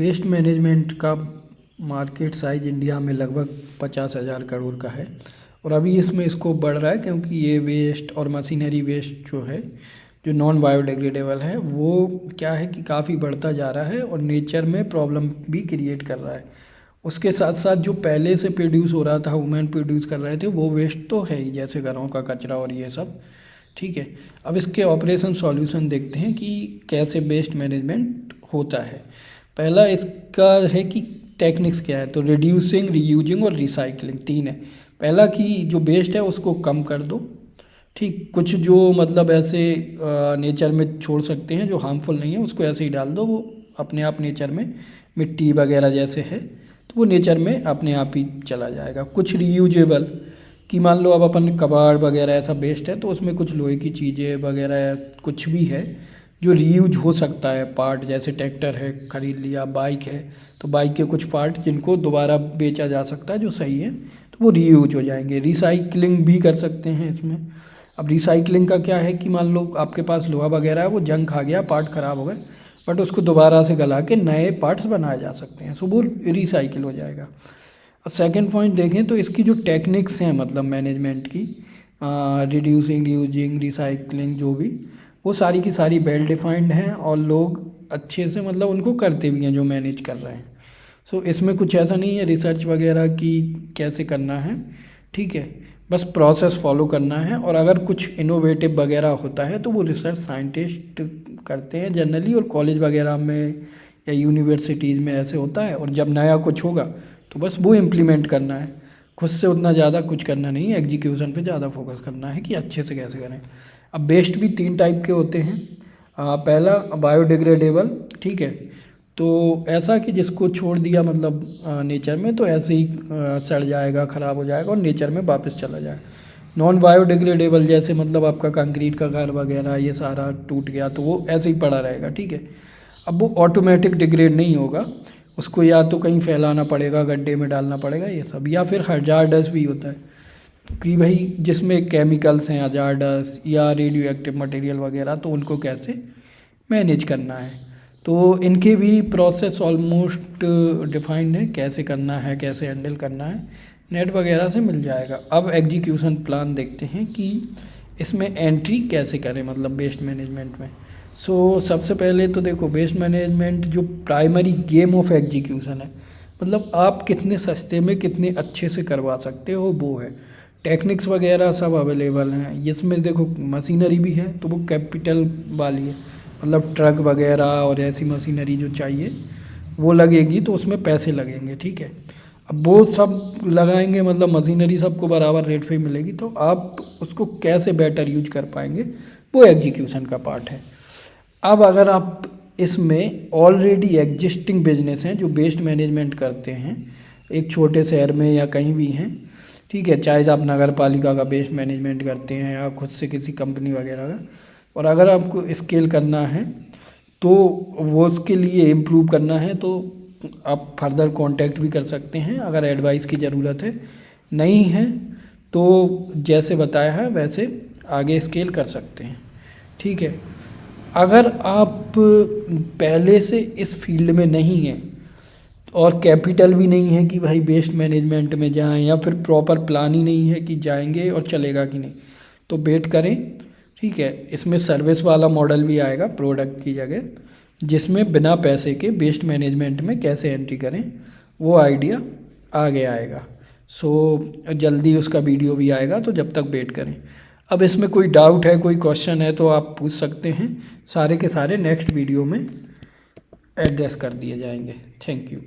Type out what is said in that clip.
Waste management का market size India में लगभग 50,000 करोड़ का है और अभी इसमें इसको बढ़ रहा है क्योंकि ये वेस्ट और मशीनरी वेस्ट जो है, जो नॉन बायोडिग्रेडेबल है, वो क्या है कि काफ़ी बढ़ता जा रहा है और नेचर में प्रॉब्लम भी क्रिएट कर रहा है। उसके साथ साथ जो पहले से प्रोड्यूस हो रहा था, वुमेन प्रोड्यूस कर रहे थे, वो वेस्ट तो है ही, जैसे घरों का कचरा और ये सब। ठीक है, अब इसके ऑपरेशन सॉल्यूशन देखते हैं कि कैसे वेस्ट मैनेजमेंट होता है। पहला इसका है कि टेक्निक्स क्या है, तो रिड्यूसिंग, रीयूजिंग और रिसाइकलिंग, तीन है। पहला कि जो वेस्ट है उसको कम कर दो। ठीक, कुछ जो मतलब ऐसे नेचर में छोड़ सकते हैं जो हार्मफुल नहीं है, उसको ऐसे ही डाल दो, वो अपने आप नेचर में, मिट्टी वगैरह जैसे है तो वो नेचर में अपने आप ही चला जाएगा। कुछ रीयूजेबल, कि मान लो अब अपन कबाड़ वगैरह ऐसा वेस्ट है तो उसमें कुछ लोहे की चीज़ें वगैरह कुछ भी है जो रीयूज हो सकता है, पार्ट जैसे ट्रैक्टर है खरीद लिया, बाइक है तो बाइक के कुछ पार्ट जिनको दोबारा बेचा जा सकता है जो सही है, तो वो रीयूज हो जाएंगे। रिसाइकलिंग भी कर सकते हैं इसमें। अब रिसाइकलिंग का क्या है कि मान लो आपके पास लोहा वगैरह है, वो जंग खा गया, पार्ट ख़राब हो गए, बट उसको दोबारा से गला के नए पार्ट्स बनाए जा सकते हैं, सो वो रिसाइकिल हो जाएगा। और सेकंड पॉइंट देखें तो इसकी जो टेक्निक्स हैं मतलब मैनेजमेंट की, रिड्यूसिंग, रीयूजिंग, रिसाइकलिंग, जो भी, वो सारी की सारी वेल डिफाइंड हैं और लोग अच्छे से मतलब उनको करते भी हैं जो मैनेज कर रहे हैं। सो इसमें कुछ ऐसा नहीं है रिसर्च वगैरह की कैसे करना है, ठीक है, बस प्रोसेस फॉलो करना है। और अगर कुछ इनोवेटिव वगैरह होता है तो वो रिसर्च साइंटिस्ट करते हैं जनरली, और कॉलेज वगैरह में या यूनिवर्सिटीज़ में ऐसे होता है। और जब नया कुछ होगा तो बस वो इम्प्लीमेंट करना है, खुद से उतना ज़्यादा कुछ करना नहीं है, एग्जीक्यूशन पे ज़्यादा फोकस करना है कि अच्छे से कैसे करें। अब वेस्ट भी तीन टाइप के होते हैं। पहला बायोडिग्रेडेबल, ठीक है, तो ऐसा कि जिसको छोड़ दिया मतलब नेचर में तो ऐसे ही सड़ जाएगा, ख़राब हो जाएगा और नेचर में वापस चला जाएगा। नॉन बायोडिग्रेडेबल जैसे मतलब आपका कंक्रीट का घर वगैरह ये सारा टूट गया तो वो ऐसे ही पड़ा रहेगा, ठीक है। अब वो ऑटोमेटिक डिग्रेड नहीं होगा, उसको या तो कहीं फैलाना पड़ेगा, गड्ढे में डालना पड़ेगा ये सब, या फिर हजार्डस भी होता है कि भाई जिसमें केमिकल्स हैं हजार्डस या रेडियो एक्टिव मटेरियल वगैरह, तो उनको कैसे मैनेज करना है। तो इनके भी प्रोसेस ऑलमोस्ट डिफाइंड है, कैसे करना है, कैसे हैंडल करना है, नेट वगैरह से मिल जाएगा। अब एग्जीक्यूशन प्लान देखते हैं कि इसमें एंट्री कैसे करें मतलब वेस्ट मैनेजमेंट में। सबसे पहले तो देखो, वेस्ट मैनेजमेंट जो प्राइमरी गेम ऑफ एग्जीक्यूशन है, मतलब आप कितने सस्ते में कितने अच्छे से करवा सकते हो वो है। टेक्निक्स वगैरह सब अवेलेबल हैं इसमें। देखो मशीनरी भी है तो वो कैपिटल वाली है, मतलब ट्रक वगैरह और ऐसी मशीनरी जो चाहिए वो लगेगी तो उसमें पैसे लगेंगे, ठीक है। अब वो सब लगाएंगे मतलब मशीनरी सबको बराबर रेट पे मिलेगी, तो आप उसको कैसे बेटर यूज कर पाएंगे वो एग्जीक्यूशन का पार्ट है। अब अगर आप इसमें ऑलरेडी एग्जिस्टिंग बिजनेस हैं जो वेस्ट मैनेजमेंट करते हैं, एक छोटे शहर में या कहीं भी हैं, ठीक है, चाहे आप नगर पालिका का वेस्ट मैनेजमेंट करते हैं या खुद से किसी कंपनी वगैरह का, और अगर आपको स्केल करना है तो वो उसके लिए इम्प्रूव करना है तो आप फर्दर कांटेक्ट भी कर सकते हैं अगर एडवाइस की ज़रूरत है। नहीं है तो जैसे बताया है वैसे आगे स्केल कर सकते हैं, ठीक है। अगर आप पहले से इस फील्ड में नहीं हैं और कैपिटल भी नहीं है कि भाई वेस्ट मैनेजमेंट में जाएं, या फिर प्रॉपर प्लान ही नहीं है कि जाएंगे और चलेगा कि नहीं, तो वेट करें, ठीक है। इसमें सर्विस वाला मॉडल भी आएगा प्रोडक्ट की जगह, जिसमें बिना पैसे के वेस्ट मैनेजमेंट में कैसे एंट्री करें वो आइडिया आगे आएगा। जल्दी उसका वीडियो भी आएगा, तो जब तक वेट करें। अब इसमें कोई डाउट है, कोई क्वेश्चन है तो आप पूछ सकते हैं, सारे के सारे नेक्स्ट वीडियो में एड्रेस कर दिए जाएंगे। Thank you.